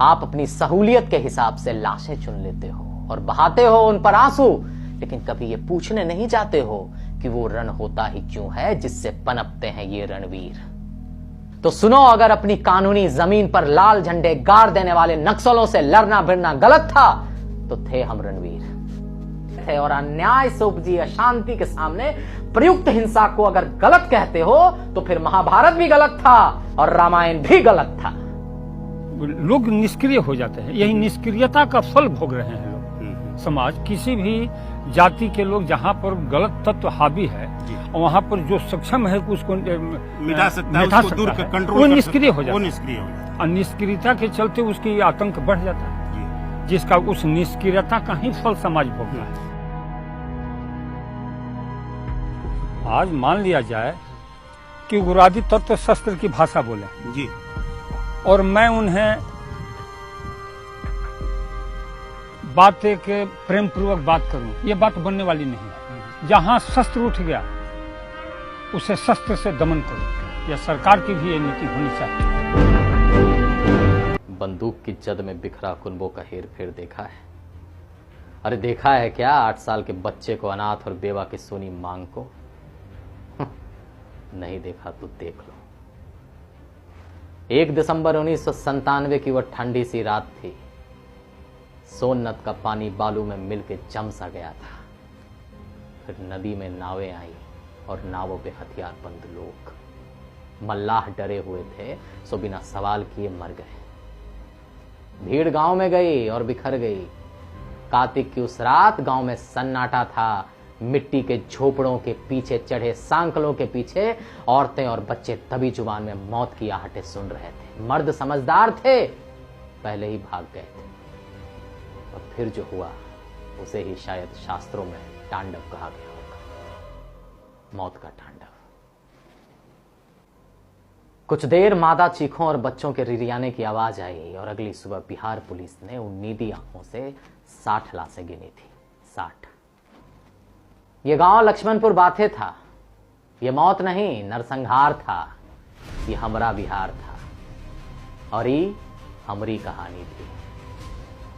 आप अपनी सहूलियत के हिसाब से लाशें चुन लेते हो और बहाते हो उन पर आंसू, लेकिन कभी ये पूछने नहीं जाते हो कि वो रण होता ही क्यों है जिससे पनपते हैं ये रणवीर। तो सुनो, अगर अपनी कानूनी जमीन पर लाल झंडे गाड़ देने वाले नक्सलों से लड़ना भिड़ना गलत था तो थे हम रणवीर थे, और अन्याय से उपजी अशांति के सामने प्रयुक्त हिंसा को अगर गलत कहते हो तो फिर महाभारत भी गलत था और रामायण भी गलत था। लोग निष्क्रिय हो जाते हैं, यही निष्क्रियता का फल भोग रहे हैं लोग। समाज किसी भी जाति के लोग जहाँ पर गलत तत्व हावी है वहाँ पर जो सक्षम है उसको मिटा सकता है, उसको दूर कर, कंट्रोल वो निष्क्रिय हो वो जाता निष्क्रिय हो जाता है। और निष्क्रियता के चलते उसकी आतंक बढ़ जाता है, जिसका उस निष्क्रियता का ही फल समाज भोग रहा है। आज मान लिया जाए कि उग्रवादी तत्व शस्त्र की भाषा बोले जी, और मैं उन्हें बात के प्रेम पूर्वक बात करूं, ये बात बनने वाली नहीं है। जहां शस्त्र उठ गया उसे शस्त्र से दमन करो, यह सरकार की भी ये नीति होनी चाहिए। बंदूक की जद में बिखरा कुनबों का हेर फेर देखा है? अरे देखा है क्या 8 साल के बच्चे को, अनाथ और बेवा की सोनी मांग को? नहीं देखा तो देख लो। 1 दिसंबर 1997 की वह ठंडी सी रात थी। सोननद का पानी बालू में मिलकर जम सा गया था। फिर नदी में नावें आई और नावों पे हथियारबंद लोग। मल्लाह डरे हुए थे, सो बिना सवाल किए मर गए। भीड़ गांव में गई और बिखर गई। कार्तिक की उस रात गांव में सन्नाटा था। मिट्टी के झोपड़ों के पीछे चढ़े सांकलों के पीछे औरतें और बच्चे दबी जुबान में मौत की आहटें सुन रहे थे। मर्द समझदार थे, पहले ही भाग गए थे। और फिर जो हुआ उसे ही शायद शास्त्रों में तांडव कहा गया होगा, मौत का तांडव। कुछ देर मादा चीखों और बच्चों के रिरियाने की आवाज आई और अगली सुबह बिहार पुलिस ने उम्मीदी आंखों से 60 लाशें गिनी थी। 60। ये गांव लक्ष्मणपुर बाथे था। ये मौत नहीं, नरसंहार था। ये हमरा बिहार था और ये हमरी कहानी थी।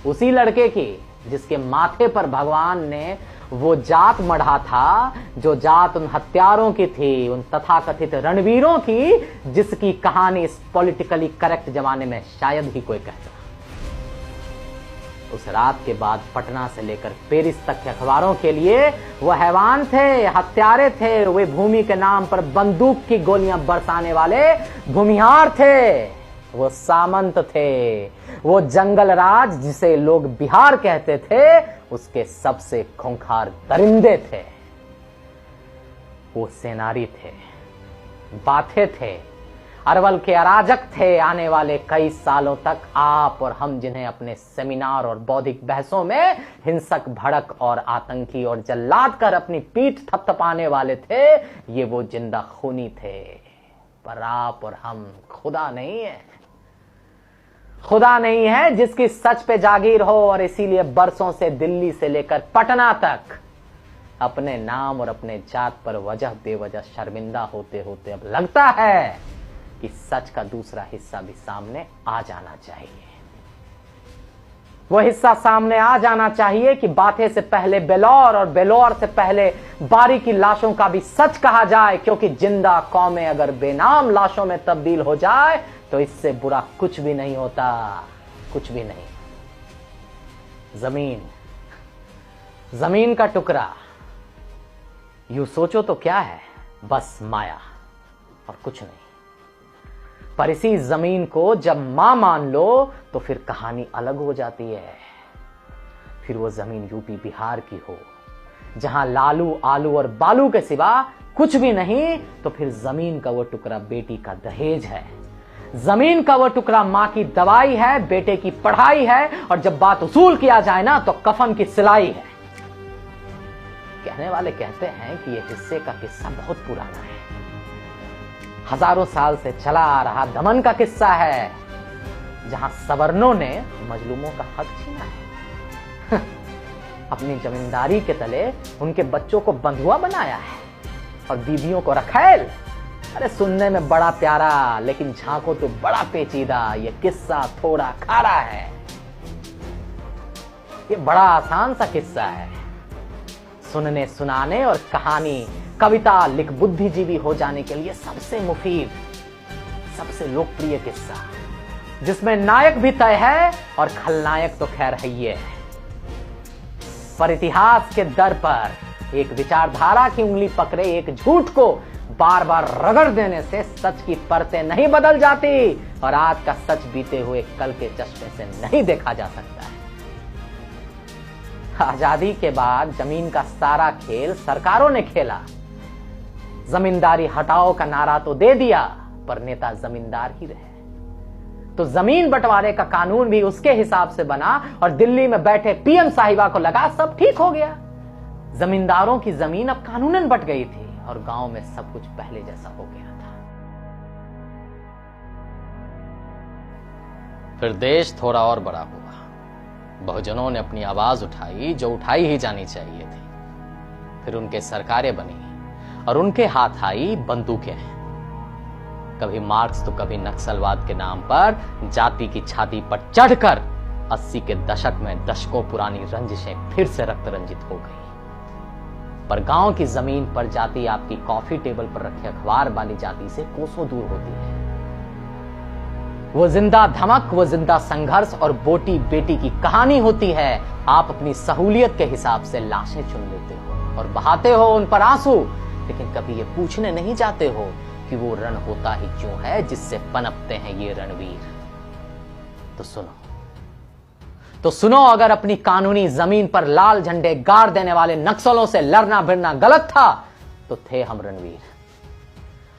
उसी लड़के की जिसके माथे पर भगवान ने वो जात मढ़ा था, जो जात उन हत्यारों की थी, उन तथाकथित रणवीरों की, जिसकी कहानी इस पॉलिटिकली करेक्ट जमाने में शायद ही कोई कहता। उस रात के बाद पटना से लेकर पेरिस तक के अखबारों के लिए वो हैवान थे, हत्यारे थे। वे भूमि के नाम पर बंदूक की गोलियां बरसाने वाले भूमिहार थे। वो सामंत थे। वो जंगल राज जिसे लोग बिहार कहते थे, उसके सबसे खूंखार दरिंदे थे। वो सेनारी थे, बाथे थे, अरवल के अराजक थे। आने वाले कई सालों तक आप और हम जिन्हें अपने सेमिनार और बौद्धिक बहसों में हिंसक, भड़क और आतंकी और जल्लाद कर अपनी पीठ थपथपाने वाले थे, ये वो जिंदा खूनी थे। पर आप और हम खुदा नहीं है। खुदा नहीं है जिसकी सच पे जागीर हो, और इसीलिए बरसों से दिल्ली से लेकर पटना तक अपने नाम और अपने जात पर वजह बेवजह शर्मिंदा होते होते अब लगता है कि सच का दूसरा हिस्सा भी सामने आ जाना चाहिए। वो हिस्सा सामने आ जाना चाहिए कि बातें से पहले बेलौर और बेलौर से पहले बारी की लाशों का भी सच कहा जाए, क्योंकि जिंदा कौमें अगर बेनाम लाशों में तब्दील हो जाए तो इससे बुरा कुछ भी नहीं होता, कुछ भी नहीं। जमीन का टुकड़ा, यूं सोचो तो क्या है, बस माया और कुछ नहीं। पर इसी जमीन को जब मां मान लो तो फिर कहानी अलग हो जाती है। फिर वो जमीन यूपी बिहार की हो, जहां लालू आलू और बालू के सिवा कुछ भी नहीं, तो फिर जमीन का वो टुकड़ा बेटी का दहेज है। जमीन का वो टुकड़ा मां की दवाई है, बेटे की पढ़ाई है, और जब बात उसूल किया जाए ना तो कफन की सिलाई है। कहने वाले कहते हैं कि यह हिस्से का किस्सा बहुत पुराना है, हजारों साल से चला आ रहा दमन का किस्सा है, जहां सवर्णों ने मजलूमों का हक छीना है। अपनी जमींदारी के तले उनके बच्चों को बंधुआ बनाया है और बीवियों को रखैल। अरे सुनने में बड़ा प्यारा, लेकिन झांको तो बड़ा पेचीदा। ये किस्सा थोड़ा खारा है। ये बड़ा आसान सा किस्सा है, सुनने सुनाने और कहानी कविता लिख बुद्धिजीवी हो जाने के लिए सबसे मुफीद, सबसे लोकप्रिय किस्सा, जिसमें नायक भी तय है और खलनायक तो खैर है ही है। पर इतिहास के दर पर एक विचारधारा की उंगली पकड़े एक झूठ को बार बार रगड़ देने से सच की परतें नहीं बदल जाती और आज का सच बीते हुए कल के चश्मे से नहीं देखा जा सकता है। आजादी के बाद जमीन का सारा खेल सरकारों ने खेला। जमींदारी हटाओ का नारा तो दे दिया, पर नेता जमींदार ही रहे। तो जमीन बंटवारे का कानून भी उसके हिसाब से बना और दिल्ली में बैठे पीएम साहिबा को लगा सब ठीक हो गया। जमींदारों की जमीन अब कानूनन बंट गई थी और गांव में सब कुछ पहले जैसा हो गया था। फिर देश थोड़ा और बड़ा हुआ। बहुजनों ने अपनी आवाज उठाई, जो उठाई ही जानी चाहिए थी। फिर उनके सरकारें बनी और उनके हाथ आई बंदूकें। कभी मार्क्स तो कभी नक्सलवाद के नाम पर जाति की छाती पर चढ़कर 80 के दशक में दशकों पुरानी रंजिशें फिर से रक्त रंजित हो गई। पर गांव की जमीन पर जाति आपकी कॉफी टेबल पर रखे अखबार वाली जाति से कोसों दूर होती है। वो जिंदा धमक, वो जिंदा संघर्ष और बोटी बेटी की कहानी होती है। आप अपनी सहूलियत के हिसाब से लाशें चुन लेते हो और बहाते हो उन पर आंसू, लेकिन कभी ये पूछने नहीं जाते हो कि वो रण होता ही क्यों है जिससे पनपते हैं ये रणवीर। तो सुनो, अगर अपनी कानूनी जमीन पर लाल झंडे गाड़ देने वाले नक्सलों से लड़ना भिड़ना गलत था तो थे हम रणवीर।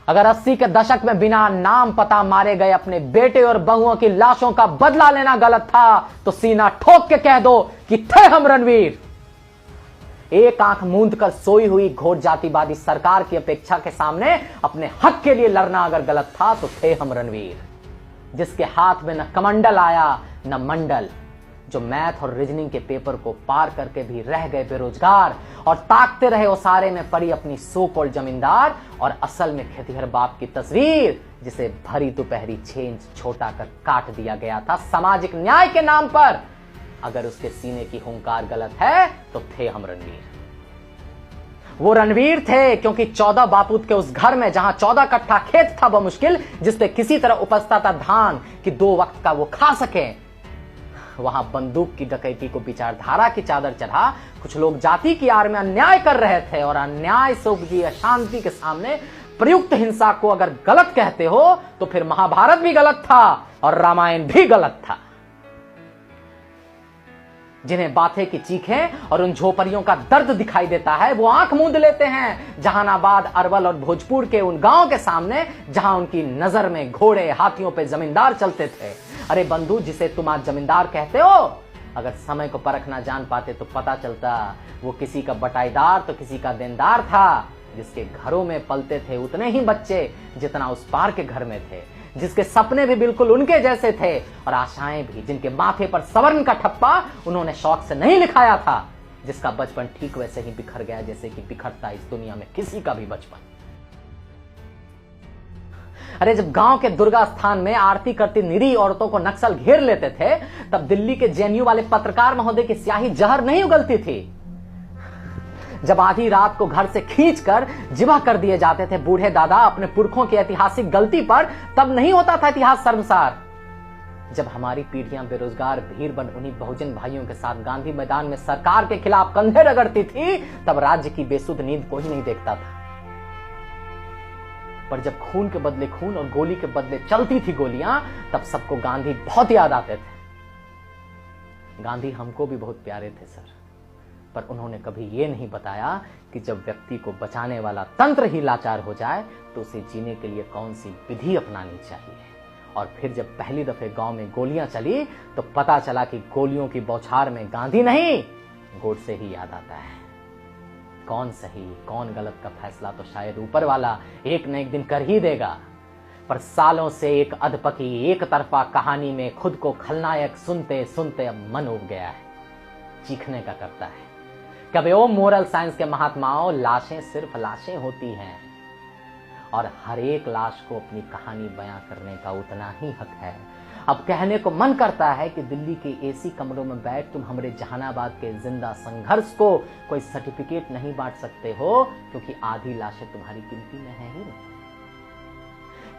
अगर 80 के दशक में बिना नाम पता मारे गए अपने बेटे और बहुओं की लाशों का बदला लेना गलत था तो सीना ठोक के कह दो कि थे हम रणवीर। एक आंख मूंद कर सोई हुई घोर जातिवादी सरकार की अपेक्षा के सामने अपने हक के लिए लड़ना अगर गलत था तो थे हम रणवीर, जिसके हाथ में न कमंडल आया न मंडल, जो मैथ और रीजनिंग के पेपर को पार करके भी रह गए बेरोजगार और ताकते रहे ओसारे में पड़ी अपनी सो कॉल्ड जमींदार और असल में खेतीहर बाप की तस्वीर, जिसे भरी दोपहरी 6 इंच छोटा कर काट दिया गया था सामाजिक न्याय के नाम पर। अगर उसके सीने की हुंकार गलत है तो थे हम रणवीर। वो रणवीर थे क्योंकि 14 बापूत के उस घर में जहां 14 कट्ठा खेत था बमुश्किल, जिसपे किसी तरह उपजता था धान कि 2 वक्त का वो खा सके, वहां बंदूक की डकैती को विचारधारा की चादर चढ़ा कुछ लोग जाति की आड़ में अन्याय कर रहे थे और अन्याय से उपजी अशांति के सामने प्रयुक्त हिंसा को अगर गलत कहते हो तो फिर महाभारत भी गलत था और रामायण भी गलत था। जिन्हें बातें की चीखें और उन झोपड़ियों का दर्द दिखाई देता है वो आंख मूंद लेते हैं जहानाबाद, अरवल और भोजपुर के उन गांव के सामने जहां उनकी नजर में घोड़े हाथियों पे जमींदार चलते थे। अरे बंधु, जिसे तुम आज जमींदार कहते हो, अगर समय को परखना जान पाते तो पता चलता वो किसी का बटाईदार तो किसी का देनदार था, जिसके घरों में पलते थे उतने ही बच्चे जितना उस पार के घर में थे, जिसके सपने भी बिल्कुल उनके जैसे थे और आशाएं भी, जिनके माथे पर सवर्ण का ठप्पा उन्होंने शौक से नहीं लिखाया था, जिसका बचपन ठीक वैसे ही बिखर गया जैसे कि बिखरता इस दुनिया में किसी का भी बचपन। अरे जब गांव के दुर्गा स्थान में आरती करती निरीह औरतों को नक्सल घेर लेते थे तब दिल्ली के जेएनयू वाले पत्रकार महोदय की स्याही जहर नहीं उगलती थी। जब आधी रात को घर से खींचकर जिबा कर दिए जाते थे बूढ़े दादा अपने पुरखों की ऐतिहासिक गलती पर, तब नहीं होता था इतिहास शर्मसार। जब हमारी पीढ़ियां बेरोजगार भीड़ बन उन्हीं बहुजन भाइयों के साथ गांधी मैदान में सरकार के खिलाफ कंधे रगड़ती थी, तब राज्य की बेसुध नींद को ही नहीं देखता था। पर जब खून के बदले खून और गोली के बदले चलती थी गोलियां, तब सबको गांधी बहुत याद आते थे। गांधी हमको भी बहुत प्यारे थे सर, पर उन्होंने कभी यह नहीं बताया कि जब व्यक्ति को बचाने वाला तंत्र ही लाचार हो जाए तो उसे जीने के लिए कौन सी विधि अपनानी चाहिए। और फिर जब पहली दफे गांव में गोलियां चली तो पता चला कि गोलियों की बौछार में गांधी नहीं, गोडसे ही याद आता है। कौन सही कौन गलत का फैसला तो शायद ऊपर वाला एक न एक दिन कर ही देगा, पर सालों से एक अधपकी एक तरफा कहानी में खुद को खलनायक सुनते सुनते अब मन उब गया है, चीखने का करता है। कभी ओ मोरल साइंस के महात्माओं, लाशें सिर्फ लाशें होती हैं और हर एक लाश को अपनी कहानी बयां करने का उतना ही हक है। अब कहने को मन करता है कि दिल्ली के एसी कमरों में बैठ तुम हमारे जहानाबाद के जिंदा संघर्ष को कोई सर्टिफिकेट नहीं बांट सकते हो, क्योंकि आधी लाशें तुम्हारी गिनती में है ही नहीं।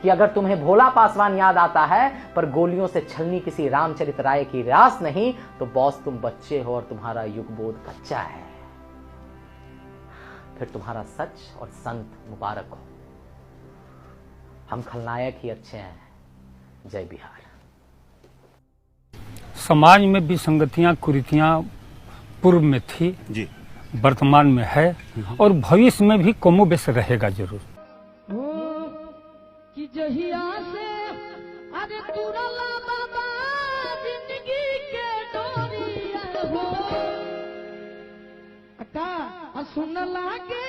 कि अगर तुम्हें भोला पासवान याद आता है पर गोलियों से छलनी किसी रामचरित राय की रास नहीं, तो बॉस तुम बच्चे हो और तुम्हारा युगबोध कच्चा है। फिर तुम्हारा सच और संत मुबारक हो। हम खलनायक ही अच्छे हैं। जय बिहार। समाज में विसंगतियां कुरीतियां पूर्व में थी जी, वर्तमान में है और भविष्य में भी कमोबेश रहेगा जरूर। कि जहिया से अरे तुरला बाबा जिंदगी के डोरिया हो अका सुन लागे